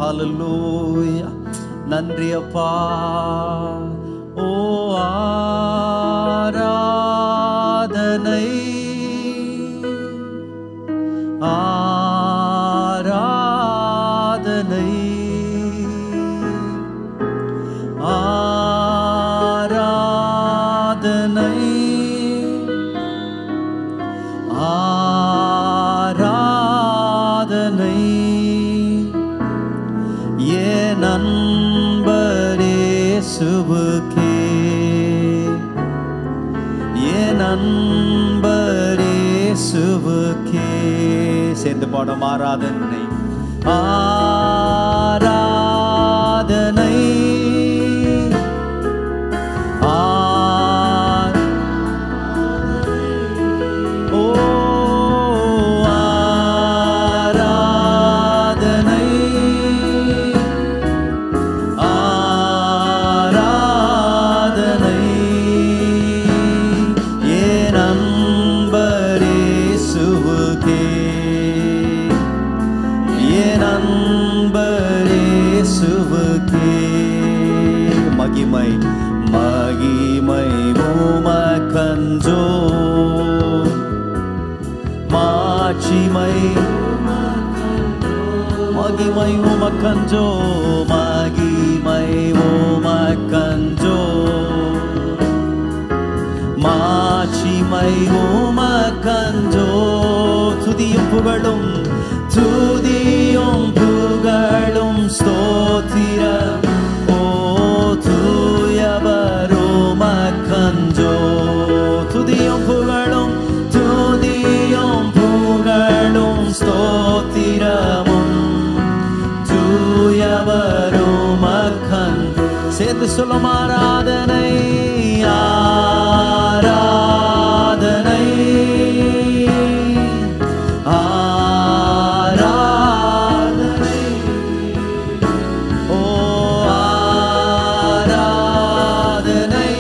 ஹல்லேலூயா. நன்றி அப்பா. ஓ ஆராதனை ஆராதனை ஆராதனை ஆராதனை என் அன்பரே இயேசுவுக்கே, என் அன்பரே இயேசுவுக்கே. சேர்ந்து பாடும் ஆராதனை ஆராதனை ஓ ஆராதனை ஆராதனை என் அன்பரே இயேசுவுக்கே, என் அன்பரே இயேசுவுக்கே. மகிமை மகிமை உமக்கன்றோ, மாட்சிமை மகிமை உமக்கன்றோ, மகிமை உமக்கன்றோ, மாட்சிமை உமக்கன்றோ. துதியும் புகழும் துதியும் புகழும் ஸ்தோத்திரம் ஓ தூயவர் உமக்கன்றோ. துதியும் புகழும் துதியும் புகழும் ஸ்தோத்திரமும் தூயவர் உமக்கன்றோ. சேர்ந்து சொல்லும் ஆராதனை ஆராதனை ஆராதனை ஓ ஆராதனை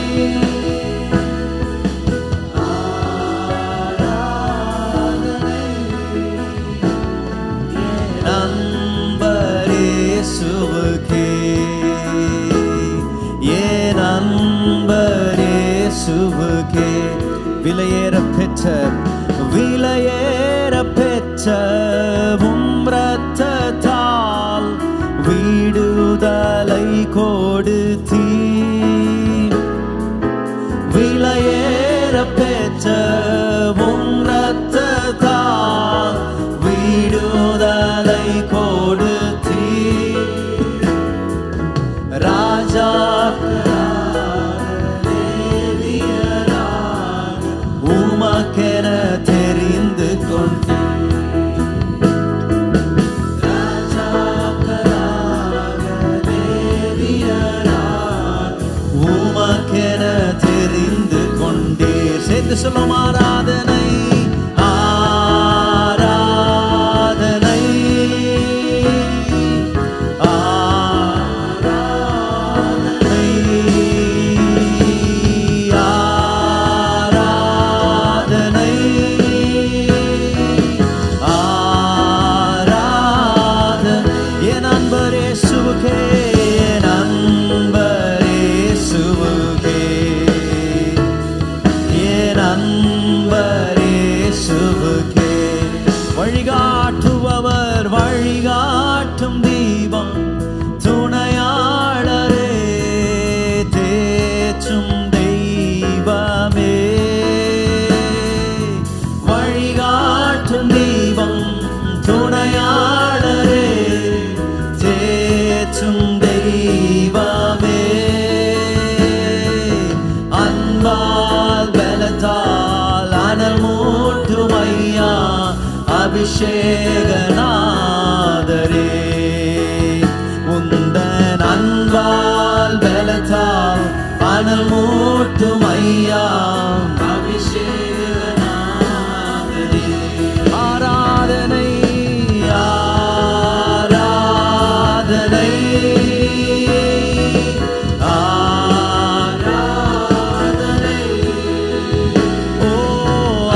ஆராதனை என் அன்பரே இயேசுவுக்கே, என் அன்பரே இயேசுவுக்கே. விலையேற பெற்ற விலையேற பெற்ற உம் இரத்தத்தால் விடுதலை கொடுத்தீர். விலையேற பெற்ற உம் இரத்தத்தால் விடுதலை கொடுத்தீர். ராஜா உமக்கென தெரிந்து கொண்டீர். உமக்கென தெரிந்து கொண்டீர். சேர்ந்து சொல்லும் ஆராதனை ஆராதனை ஆராதனை ஆராதனை ஆராதனை என் அன்பரே இயேசுவுக்கே, என் அன்பரே இயேசுவுக்கே, என் அன்பரே இயேசுவுக்கே. வழிகாட்டுபவர் வழிகாட்டும் தீபம் துணையாளரே தேற்றும் தெய்வமே. வழிகாட்டும் தீபம் துணையாளரே தேற்றும் தெய்வமே. அன்பால் பலத்தால் அனல் மூட்டும் ஐயா அபிஷேகநாதரே. உந்தன் அன்பால் பலத்தால் அனல் மூட்டும் ஐயா அபிஷேகநாதரே. ஆராதனை ஆராதனை ஆராதனை ஓ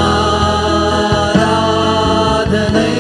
ஆராதனை ஆராதனை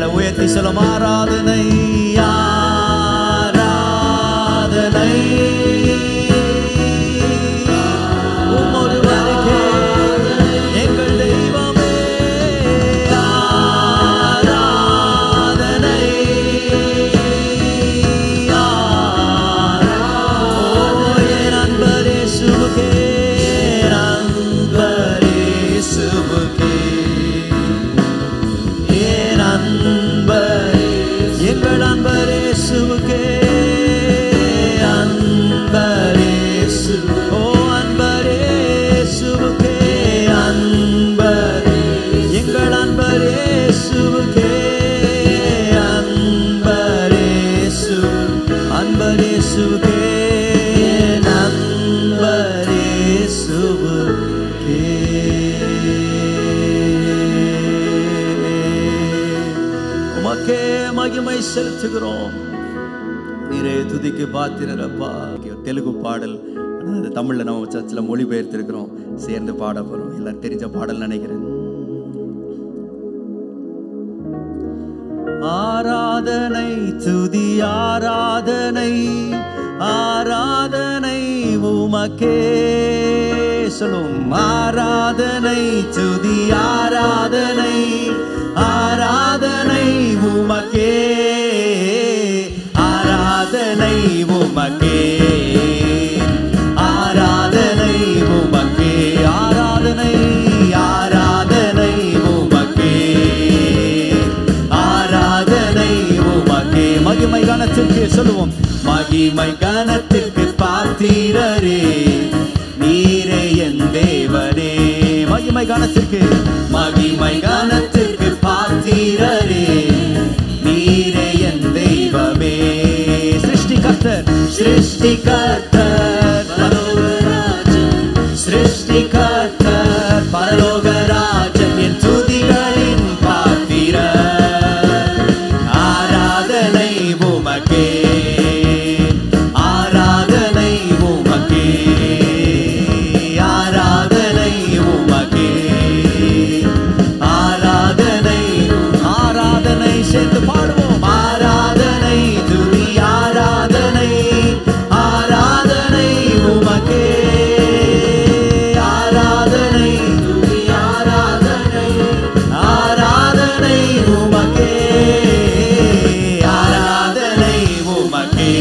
கைகளை உயர்த்தி சொல்லும் ஆராதனை ஆராதனை உம்மொருவருக்கே எங்கள் தெய்வமே ஆராதனை என் அன்பர் இயேசுவுக்கே எங்கள் அன்பர் இயேசுவுக்கே அன்பர் இயேசு ஓ அன்பர் இயேசுவுக்கே அன்பர் எங்கள் அன்பர் இயேசுவுக்கே அன்பர் இயேசு அன்பர் இயேசுவுக்கே அன்பர் இயேசுவுக்கே உமக்கே மகிமை செலுத்துகிறோம். நீரே துதிக்கு பாத்திரப்பா. தெலுங்கு பாடல் தமிழ்ல நம்ம சர்ச்சில் மொழிபெயர்த்திருக்கிறோம். சேர்ந்து பாட போறோம். எல்லாரும் தெரிஞ்ச பாடல் நினைக்கிறேன். ஆராதனை துதி ஆராதனை ஆராதனை உமக்கே சொல்லும் ஆராதனை துதி ஆராதனை ஆராதனை உமக்கே ஆராதனை உமக்கே ஆராதனை உமக்கே ஆராதனை ஆராதனை உமக்கே ஆராதனை உமக்கே மகிமை கனத்திற்கு சொல்லுவோம் மகிமை கனத்திற்கு பாத்திரரே நீரே என் தேவனே மகிமை கனத்திற்கு மகிமை கனத்திற்கு பாத்திரரே நீரே என் தெய்வமே சிருஷ்டிகர்த்தர் சிருஷ்டிகர்த்தர் பரலோகராஜன் சிருஷ்டிகர்த்தர் பரலோகராஜன் என் துதிகளின் பாத்திரர் ஆராதனை உமக்கே ஆராதனை உமக்கே ஆராதனை உமக்கே ஆராதனை ஆராதனை சேர்ந்து பாடுவோம் ஆராதனை துதி ஆராதனை ஆராதனை உமக்கே ஆராதனை துதி ஆராதனை ஆராதனை உமக்கே ஆராதனை உமக்கே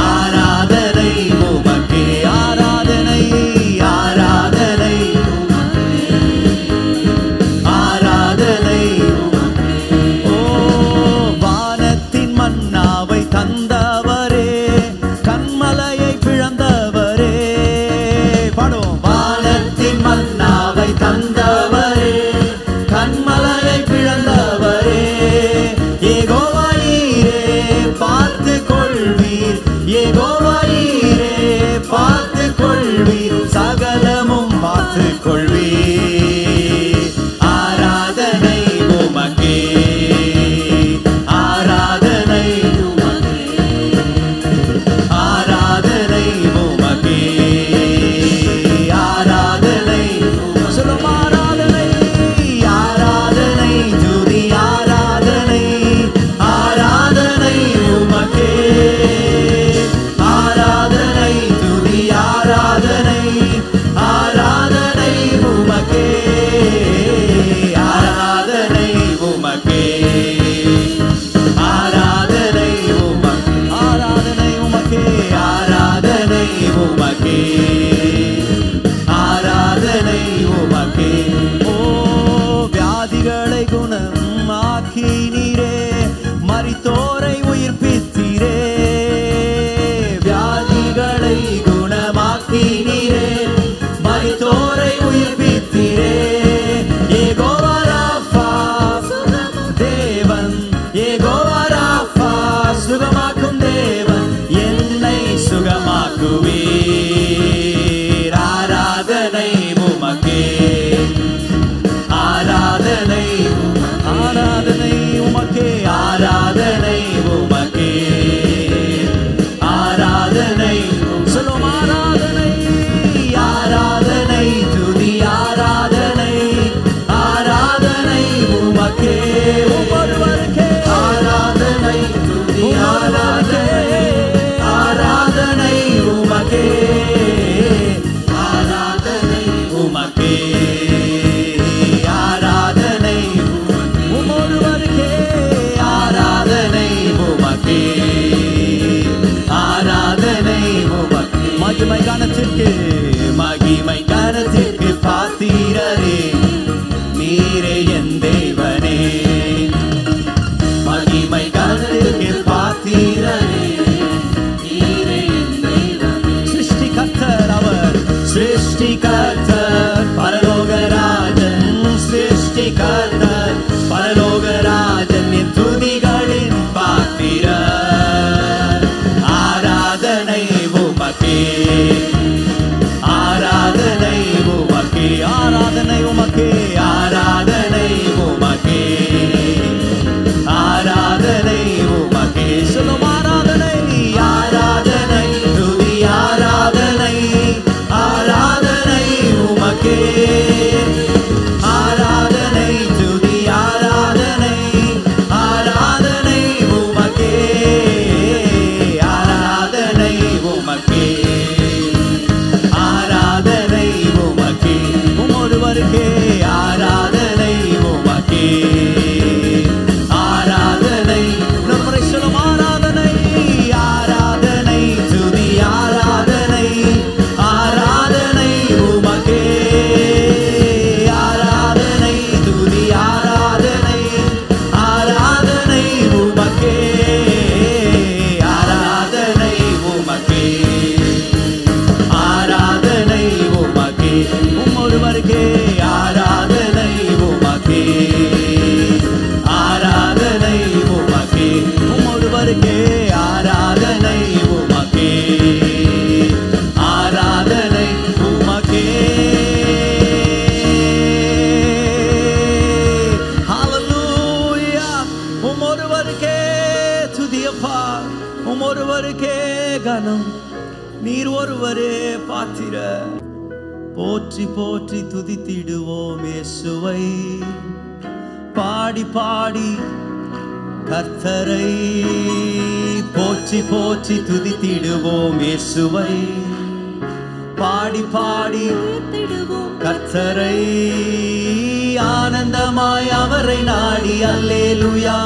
ஆராதனை உமக்கே ஆராதனை ஆராதனை ஆராதனை ஓ வானத்தின் மன்னாவை தந்தவரே கண்மலையை பிளந்தவரே பாடுவோம் வானத்தின் மன்னாவை தந்தவரே கண்மலையை பிளந்தவரே யெகோவாயீரே பார்த்து கொள்வீர் யெகோவாயீரே பார்த்து கொள்வீர் சகலமும் பார்த்து கொள்வீர் ஆராதனை உமக்கே ஆராதனை உமக்கே ஆராதனை உமக்கே ஆராதனை சொல்லும் ஆராதனை ஆராதனை துதி ஆராதனை ஆராதனை உமக்கே ஆராதனை துதி ஆராதனை ஆராதனை உமக்கே ஆராதனை உமக்கே ஆராதனை உமக்கே ஆராதனை உமக்கே ஆராதனை உமக்கே ஆராதனை உமக்கே ஓ வியாதிகளை குணமாக்கினீரே மரித்தோரை உயிர்ப்பித்தீரே வியாதிகளை குணமாக்கினீரே மரித்தோரை உயிர்ப்பித்தீரே யெகோவா ராஃபா தேவன் யெகோவா ராஃபா சுகமாக்கும் தேவன் என்னை சுகமாக்குவீர் ஆராதனை உமக்கே ஆராதனை என் தேவனே. மகிமை கனத்துக்கு பாத்திரனே, நீரே என் தெய்வமே. சிருஷ்டிகர்த்தர் அவர், சிருஷ்டிகர்த்தர் பரலோகராஜன், சிருஷ்டிகர்த்தர் பரலோகராஜன், என் துதிகளின் பாத்திரர். ஆராதனை உமக்கே, ஆராதனை உமக்கே, ஆராதனை உமக்கே, ஆராதனை உமக்கே, ஆராதனை உமக்கே. சொல்லும் ஆராதனை, ஆராதனை துதி ஆராதனை, ஆராதனை உமக்கே, ஆராதனை துதி ஆராதனை, ஆராதனை உமக்கே, ஆராதனை உமக்கே, ஆராதனை உமக்கே. ஒருவருக்கே ஆராதனை உமக்கே, ஆராதனை. இன்னொரு சொல்லும் ஆராதனை, ஆராதனை துதி ஆராதனை, ஆராதனை உமக்கே, ஆராதனை துதி ஆராதனை, ஆராதனை உமக்கே, ஆராதனை உமக்கே, ஆராதனை உமக்கே. ஒருவருக்கே ஆராதனை உமக்கே, ஆராதனை உமக்கே. ஒருவருக்கே ஆராதனை உமக்கே, ஆராதனை உமக்கே. ஹல்லேலூயா. ஒருவருக்கே துதியப்பா, ஒருவருக்கே கனம், நீர் ஒருவரே பாத்திர. போற்றி போற்றி துதித்திடுவோம் இயேசுவை, பாடி பாடி கர்த்தரை. போற்றி போற்றி துதித்திடுவோம் இயேசுவை, பாடி பாடி கர்த்தரை. ஆனந்தமாய் அவரை நாடி அல்லேலூயா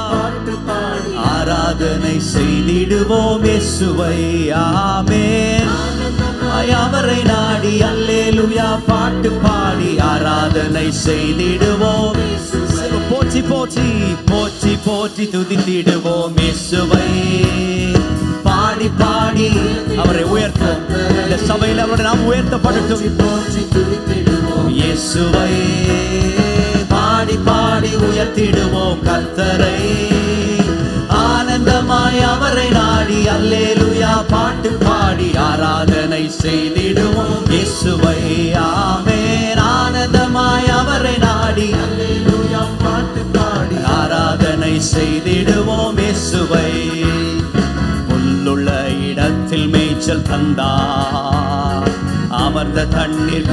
ஆராதனை செய்திடுவோம் இயேசுவை. ஆமென். அவரை நாடி அல்லேலூயா பாட்டு பாடி ஆராதனை செய்திடுவோம். போற்றி போற்றி போற்றி போற்றி துதித்திடுவோம் இயேசுவை, பாடி பாடி அவரை உயர்த்தும். இந்த சபையில் அவருடைய நாம் உயர்த்தப்படட்டும். இயேசுவை பாடி பாடி உயர்த்திடுவோம் கர்த்தரை. ஆனந்தமாய் அவரை நாடி அல்லேலூயா பாட்டு பாடி ஆராதனை செய்திடுவோம் இயேசுவை. ஆமென். ஆனந்தமாய் அவரை நாடி அல்லேலூயா பாட்டு பாடி ஆராதனை செய்திடுவோம் இயேசுவை. புல்லுள்ள இடத்தில் மேய்ச்சல் தந்தார், அமர்ந்த தண்ணீர்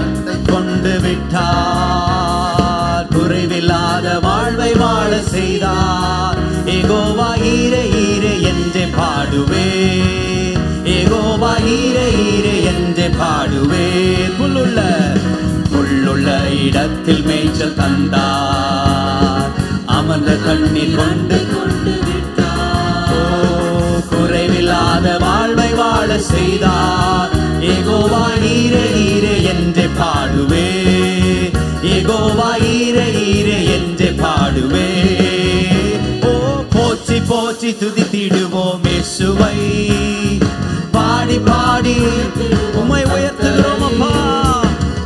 கொண்டு விட்டார், குறைவில்லாத வாழ்வை வாழ செய்தார். யெகோவா ஈரே ஈரே என்றே பாடுவே, யெகோவா ஈரே ஈரே என்றே பாடுவே. புல்லுள்ள இடத்தில் மேய்ச்சல் தந்தார், அமர்ந்த தண்ணீர் கொண்டு விட்டார், குறைவில்லாத வாழ்வை வாழ செய்தார். யெகோவா ஈரே ஈரே என்றே பாடுவே, யெகோவா ஈரே ஈரே என்றே பாடுவே. போற்றி போற்றி துதித்திடுவோம் இயேசுவை, பாடி பாடி உம்மை உயர்த்துகிறோம் அப்பா.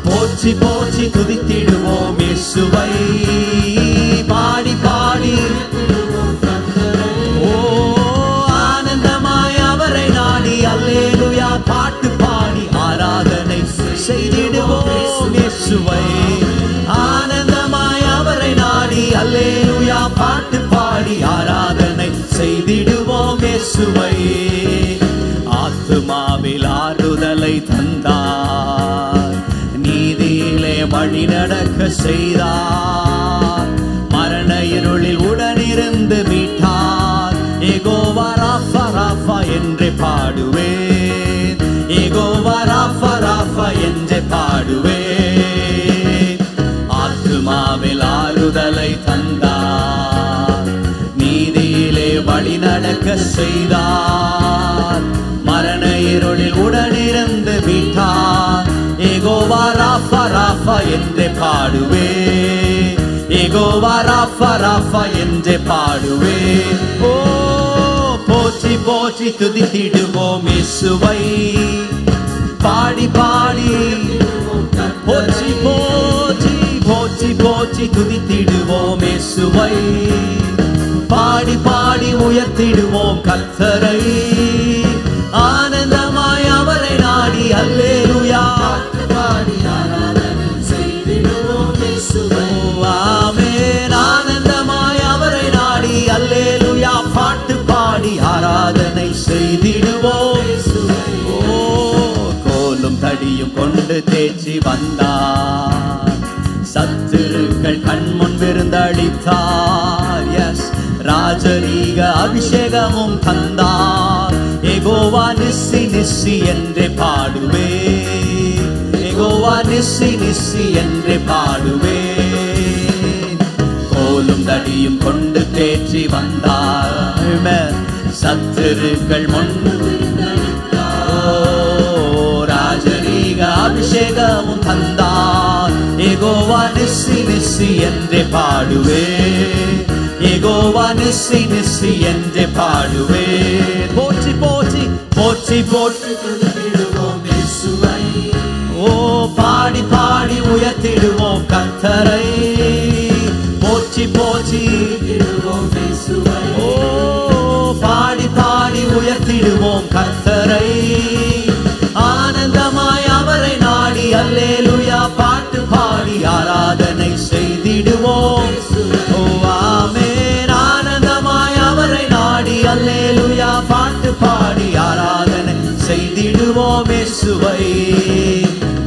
போற்றி போற்றி துதித்திடுவோம் இயேசுவை, பாடி பாடி. ஓ ஆனந்தமாய் அவரை நாடி அல்லேலூயா பாட்டு பாடி ஆராதனை செய்திடுவோம் இயேசுவை. ஆனந்தமாய் அவரை நாடி அல்லேலூயா பாட்டு பாடி ஆராதனை செய்திடுவோம் இயேசுவை. ஆத்துமாவில் ஆறுதலை தந்தார், நீதியிலே வழி நடக்க செய்தார், மரண இருளில் உடனிருந்து மீட்டார். யெகோவா ராஃபா ராஃபா என்றே பாடுவேன், யெகோவா ராஃபா ராஃபா என்றே பாடுவேன். ஆத்துமாவில் ஆறுதலை தந்தார், நீதியிலே வழி நடக்க செய்தார், மரண இருளில் உடனிருந்து மீட்டார். யெகோவா ராஃபா ராஃபா என்றே பாடுவே, யெகோவா ராஃபா ராஃபா என்றே பாடுவேன். ஓ போற்றி போற்றி துதித்திடுவோம் இயேசுவை. பாடி பாடி போற்றி போற்றி போற்றி போற்றி துதித்திடுவோம் இயேசுவை. பாடி பாடி உயர்த்திடுவோம் கர்த்தரை. ஆனந்தமாய் அவரை நாடி அல்லேலூயா பாடி ஆராதனை செய்திடுவோம் இயேசுவை. ஆமென். ஆனந்தமாய் அவரை நாடி அல்லேலூயா பாட்டு பாடி ஆராதனை செய்திடுவோம் இயேசுவை. ஓ கோலும் தடியும் கொண்டு தேய்ச்சி வந்தார், சத்துருக்கள் கண்முன் விருந்தளித்தார். எஸ் ராஜரீக அபிஷேகமும் தந்தார். யெகோவா நிஸ்ஸி நிஸ்ஸி என்றே பாடுவே. யெகோவா நிஸ்ஸி நிஸ்ஸி என்றே பாடுவே. கோலும் தடியும் கொண்டு தேற்றி வந்தார், சத்துருக்கள் முன் ராஜரீக அபிஷேகமும் தந்தார். யெகோவா நிஸ்ஸி நிஸ்ஸி என்றே பாடுவே. யெகோவா நிஸ்ஸி நிஸ்ஸி என்றே பாடுவே. போற்றி போற்றி போற்றி போற்றி துதித்திடுவோம் இயேசுவை. ஓ பாடி பாடி உயர்த்திடுவோம் கர்த்தரை. போற்றி போற்றி துதித்திடுவோம் இயேசுவை. ஓ பாடி பாடி உயர்த்திடுவோம் கர்த்தரை. ஆனந்தமாய் அவரை நாடி அல்லேலூயா பாட்டு பாடி ஆராதனை செய்திடுவோம். ஓ ஆமென். ஆனந்தமாய் அவரை நாடி அல்லேலூயா பாட்டு பாடி ஆராதனை செய்திடுவோம் இயேசுவை.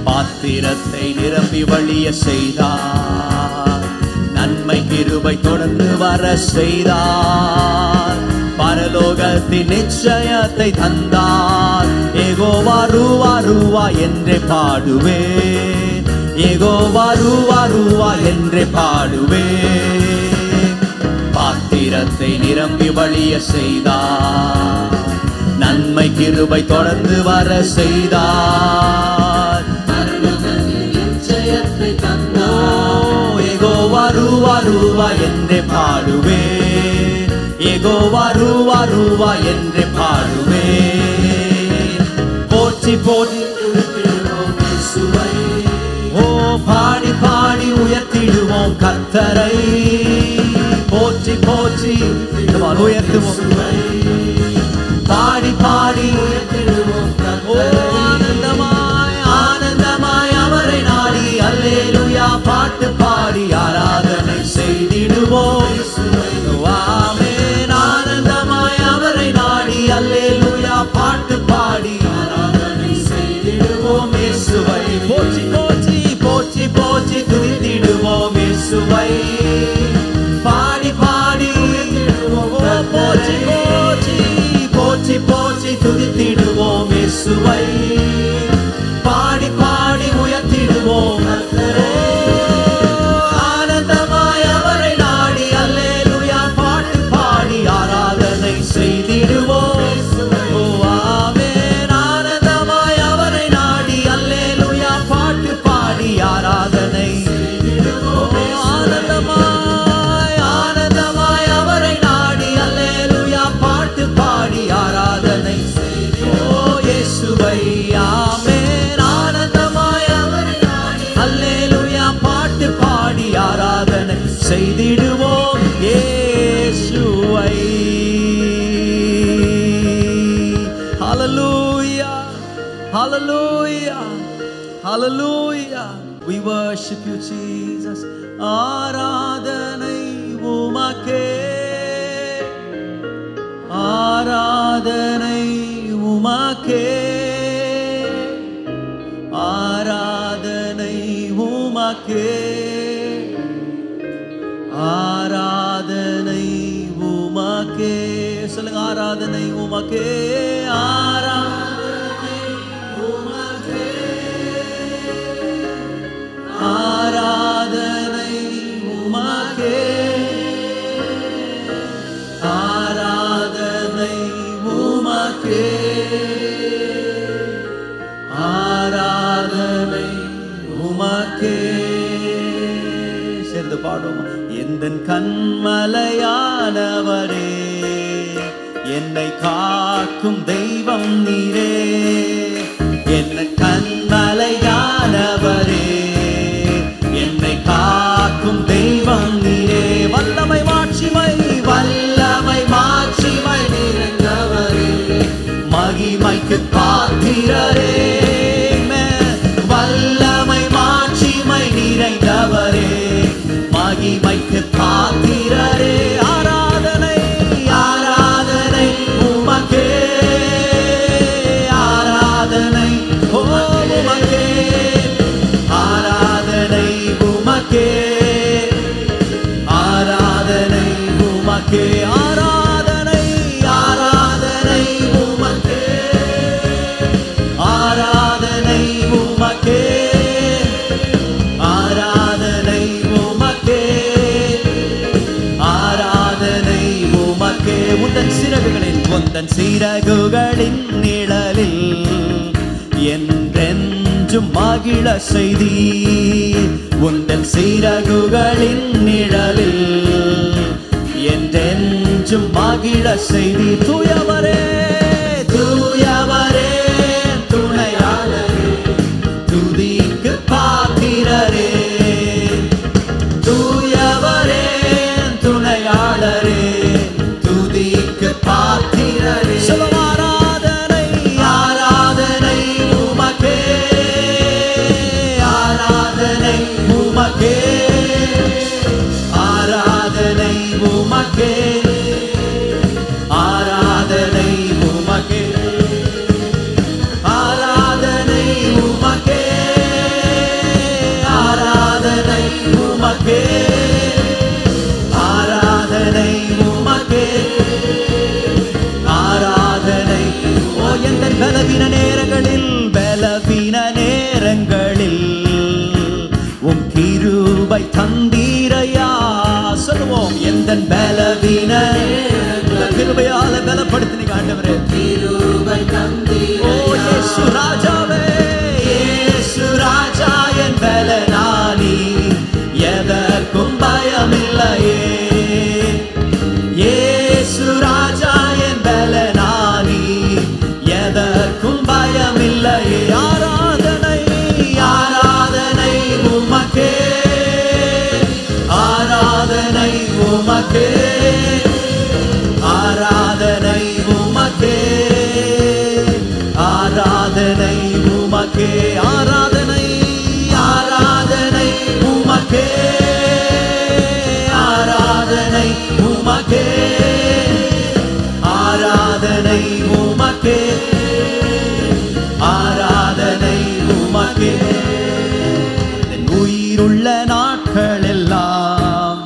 பாத்திரத்தை நிரம்பி வழிய செய்தார், நன்மை கிருபை தொடர்ந்து வர செய்தார். பரலோகத்தின் நிச்சயத்தை தந்தார். யெகோவா ரூவா ரூவா என்றே பாடுவேன். யெகோவா ரூவா ரூவா என்றே பாடுவேன். பாத்திரத்தை நிரம்பி வழிய செய்தார், நன்மை கிருபை தொடர்ந்து வர செய்தார். பரலோகத்தின் நிச்சயத்தை தந்தார். யெகோவா ரூவா ரூவா என்றே பாடுவேன். யெகோவா ரூவா ரூவா என்றே பாடுவேன். போற்றி போற்றி துதித்திடுவோம் இயேசுவை. ஓ பாடி பாடி உயர்த்திடுவோம் கர்த்தரை. போற்றி போற்றி உயர்த்துவோம். பாடி பாடி உயர்த்திடுவோம் கர்த்தரை. ஆனந்தமாய் ஆனந்தமாய் அவரை நாடி அல்லேலூயா பாட்டு பாடி ஆராதனை செய்திடுவோம். ஆமென். ஆனந்தமாய் அவரை நாடி அல்லேலூயா பாட்டு பாடி ஆராதனை செய்திடுவோம் இயேசுவை. போற்றி போற்றி போற்றி போற்றி துதித்திடுவோம் இயேசுவை. பாடி பாடி போற்றி போற்றி போற்றி போற்றி துதித்திடுவோம் இயேசுவை. பாடி பாடி உயர்த்திடுவோம். ஆனந்தமாய் அவரை நாடி அல்லேலூயா பாட்டு பாடி ஆராதனை செய்திடுவோம். ஆமென். ஆனந்தமாய் அவரை நாடி அல்லேலூயா பாட்டு பாடி ஆராதனை செய்திடுவோம். ஆனந்தமாய் ஆனந்தமாய் அவரை நாடி அல்லேலூயா பாட்டு பாடி ஆராதனை செய்திடுவோம் இயேசுவை. ஆமென். ஆனந்தமாய் அவரை நாடி அல்லேலூயா பாட்டு பாடி ஆராதனை செய்திடுவோம் இயேசுவை. Hallelujah, hallelujah, hallelujah. We worship you, Jesus. ஆராதனை உமக்கே, ஆராதனை உமக்கே, ஆராதனை உமக்கே, ஆராதனை உமக்கே. சொல்லுங்க, ஆராதனை உமக்கே, ஆராதனை உமக்கே, ஆராதனை உமக்கே, ஆராதனை உமக்கே, ஆராதனை உமக்கே. சேர்ந்து பாடுவோம். எந்தன் கண்மலையானவரே, என்னை காக்கும் தெய்வம் நீரே. என் கண்மலையானவரே, என்னை காக்கும் தெய்வம் நீரே. வல்லமை மாட்சிமை வல்லமை மாட்சிமை நிறைந்தவரே, மகிமைக்கு பாத்திரரே. வல்லமை மாட்சிமை நிறைந்தவரே, மகிமைக்கு பாத்திரரே. ஆராதனை ஆராதனை உமக்கே, ஆராதனை உமக்கே, ஆராதனை உமக்கே, ஆராதனை உமக்கே, ஆராதனை ஆராதனை உமக்கே, ஆராதனை உமக்கே, ஆராதனை உமக்கே, ஆராதனை உமக்கே. உந்தன் சிறகுகளில் உந்தன் சிறகுகளின் நிழலில் என்றென்றும் மகிழ செய்தி. உந்தன் சிறகுகளின் நிழலில் என்றென்றும் மகிழ செய்தி. தூயவரே தூயவரே துணையாளரே, துதிக்கு பாத்திரரே. தூயவரே துணையாளரே, துதிக்கு பாத்திரரே. ஆராதனை ஆராதனை உமக்கே, ஆராதனை உமக்கே, ஆராதனை உமக்கே, ஆராதனை உமக்கே, ஆராதனை உமக்கே, ஆராதனை உமக்கே, ஆராதனை உமக்கே, ஆராதனை. ஓ எந்தன் பலவீன நேரங்களில் பலவீன நேரங்களில் உம் கிருபை தந்தீரையா. சொல்லுவோம் எந்தன் பலவீன கிருபையால பலப்படுத்தினீங்க ஆண்டவரே, கிருபை தந்தீரையா. ஓ இயேசு ராஜாவே, இயேசு ராஜா என் பலனானி, எதற்கும் பயமில்லையே. இயேசு ராஜா என் பலனானி, எதற்கும் பயமில்லையே. ஆராதனை ஆராதனை உமக்கே, ஆராதனை உமக்கே, ஆராதனை உமக்கே, ஆராதனை உமக்கே, ஆராதனை ஆராதனை உமக்கே, ஆராதனை உமக்கே, ஆராதனை உமக்கே, ஆராதனை உமக்கே. உயிருள்ள நாட்கள் எல்லாம்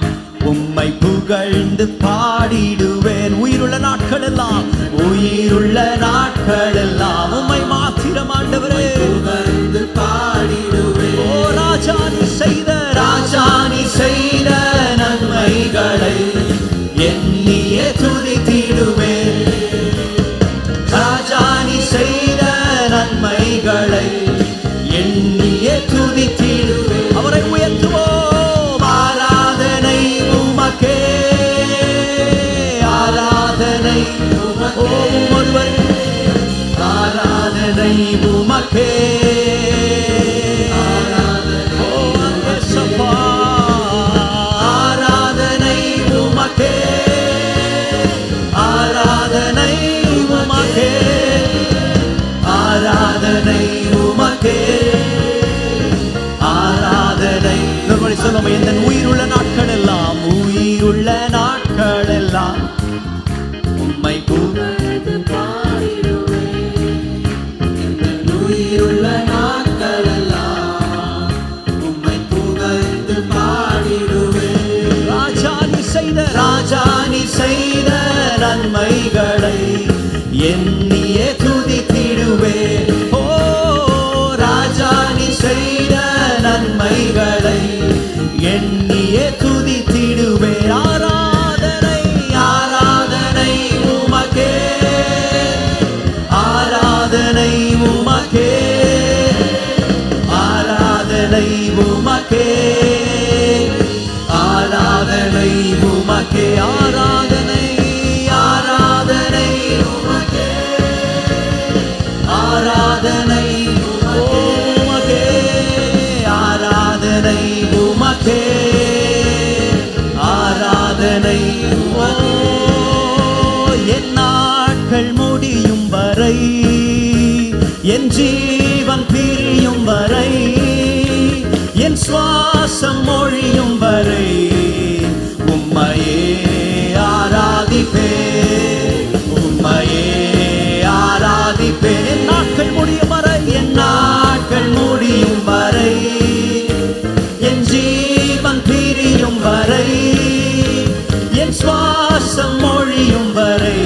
உம்மை புகழ்ந்து பாடிடுவேன். உயிருள்ள நாட்கள் எல்லாம், உயிருள்ள நாட்கள் எல்லாம் உம்மை மாத்திரம் ஆண்டவரே புகழ்ந்து பாடிடுவேன். ஓ ராஜா நீ செய்த, ராஜா நீ செய்த நன்மைகளை எண்ணியே துதித்திடுவேன். ராஜா நீ செய்த நன்மைகளை எண்ணியே துதித்திடுவேன். அவரை உயர்த்துவோம். ஆராதனை உமக்கே, ஆராதனை ஒருவர், ஆராதனை உமக்கே, ஆராதனை உமக்கே, ஆராதனை உமக்கே, ஆராதனை உமக்கே, ஆராதனை. சொல்லுவோம் எந்தன் உயிருள்ள நாட்கள் எல்லாம், உயிருள்ள நாட்கள் எல்லாம் உம்மை புகழ்ந்து பாடிடுவேன். உயிருள்ள நாட்கள் எல்லாம் உம்மை புகழ்ந்து பாடிடுவேன். ராஜா நீ செய்த, ராஜா நீ செய்த நன்மைகளை எண்ணியே துதித்திடுவேன். ஓ ராஜா நீ செய்த நன்மைகளை எண்ணியே துதித்திடுவேன். ஆராதனை ஆராதனை உமக்கே, ஆராதனை உமக்கே, ஆராதனை உமக்கே, ஆராதனை உமக்கே ஆராதனை ஆராதனை உமக்கே ஆராதனை உமக்கே ஆராதனை உமக்கே ஆராதனை என் நாட்கள் முடியும் வரை என் ஜீவன் பிரியும் வரை என் சுவாசம் மொழியும் வரை உம்மையே ஆராதிப்பே உம்மையே ஆராதிப்பே என் நாட்கள் முடியும் வரை என் நாட்கள் முடியும் வரை என் ஜீவன் பிரியும் வரை என் சுவாசம் மொழியும் வரை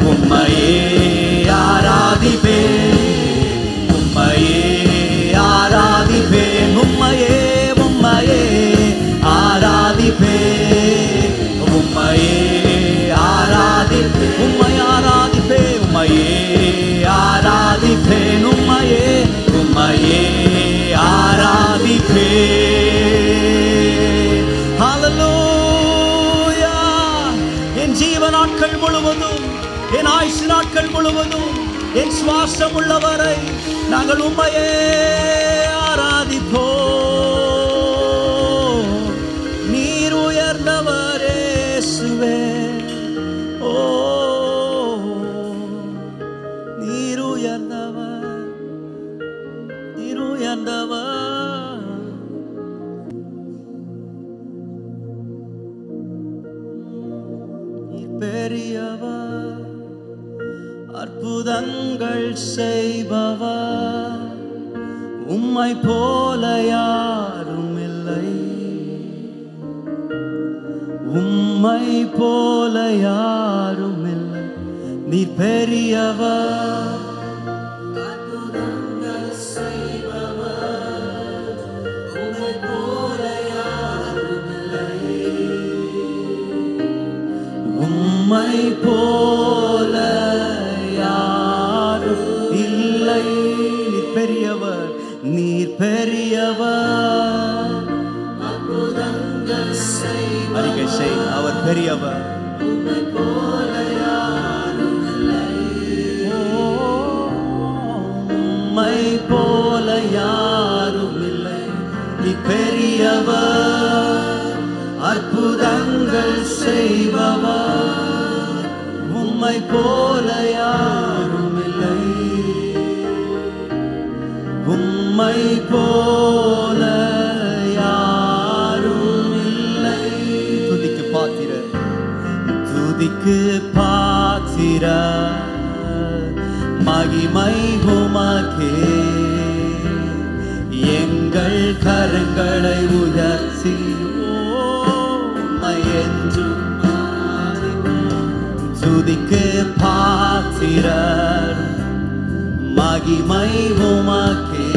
உம்மையே ஆராதிப்பே உம்மையே ஆராதிப்பே உம்மையே உம்மையே ஆராதிப்பே உம்மையே ஆராதிப்பே உம்மை ஆராதிப்பே உம்மையே ஆராதிப்பே உம்மையே உம்மையே ஆராதிப்பே ஹல்லேலூயா என் ஜீவ நாட்கள் முழுவதும் என் ஆயுசு நாட்கள் முழுவதும் என் சுவாசம் உள்ளவரை நாங்கள் உம்மையே ஆராதிப்போம் நீர் உயர்ந்தவரே இயேசுவே ஓ நீர் உயர்ந்தவர் நீர் உயர்ந்தவர் நீர் பெரியவர் அற்புதங்கள் செய்பவர் உம்மை போல யாரும் இல்லை உம்மை போல யாரும் இல்லை நீர் பெரியவர் அற்புதங்கள் செய்பவர் உம்மை போல யாரும் இல்லை உம்மை போல இல்லை நீர் பெரியவர் நீர் பெரியவர் அற்புதங்கள் செய்பவர் அறிக்கை செய் அவர் பெரியவர் உம்மை போல யாரும் இல்லை உம்மை போல யாரும் இல்லை நீர் பெரியவர் அற்புதங்கள் செய்பவர் உம்மை போல யாரும் இல்லை உம்மை போல யாரும் இல்லை துதிக்கு பாத்திர மகிமை உமக்கே எங்கள் கரங்களை உயர்த்தி உம்மை என்றும் துதிக்கு பாத்திரர் மகிமை உமக்கே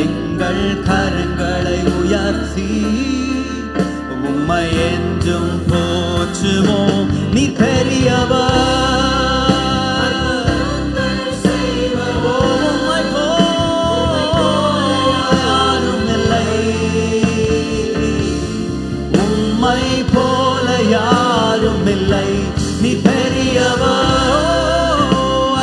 எங்கள் கரங்களை உயர்த்தி உம்மை என்றும் போற்றுவோம் நீ பெரியவர் உம்மை போல யாரும் இல்லை உம்மை போல யாரும் இல்லை நீ பெரியவர்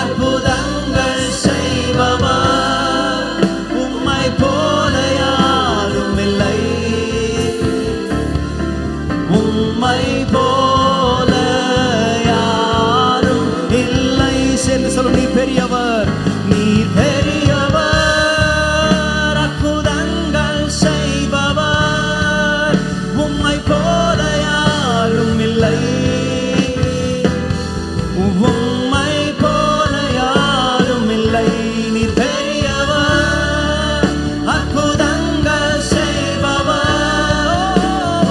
அற்புதங்கள் செய்பவர் உம்மை போல யாரும் இல்லை உம்மை போல யாரும் இல்லை சேர்ந்து சொல்லும் நீ பெரியவர் நீ பெரியவர் அற்புதங்கள் செய்பவர் உம்மை போல யாரும் இல்லை உம்மை போல யாரும் இல்லை நீ பெரியவர் அற்புதங்கள் செய்பவர்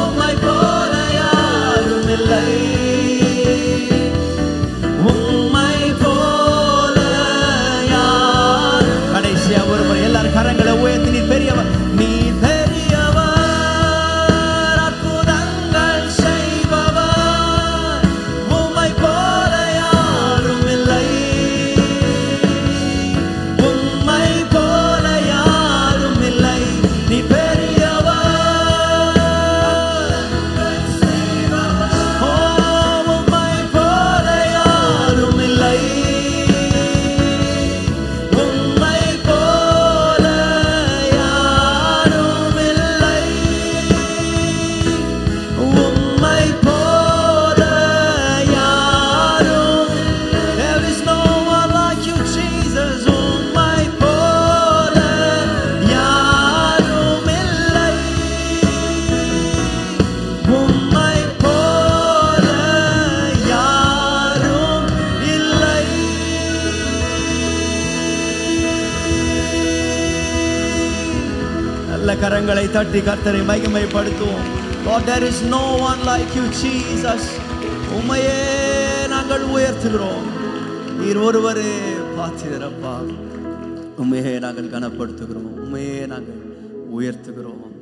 உம்மை போல யாரும் இல்லை உம்மை போல யார் கடைசியா ஒரு முறை எல்லாரும் கரங்களை உயர்த்தி நீ பெரியவர் நீ பெரியவர் அற்புதங்கள் செய்பவர் கரங்களை தட்டி கர்த்தரை மகிமைப்படுத்துவோம். Lord, there is no one like you, Jesus. உம்மையே நாங்கள் உயர்த்துகிறோம். நீர் ஒருவரே பாத்திரப்பா. உம்மையே நாங்கள் கனப்படுத்துகிறோம். உம்மையே நாங்கள் உயர்த்துகிறோம்.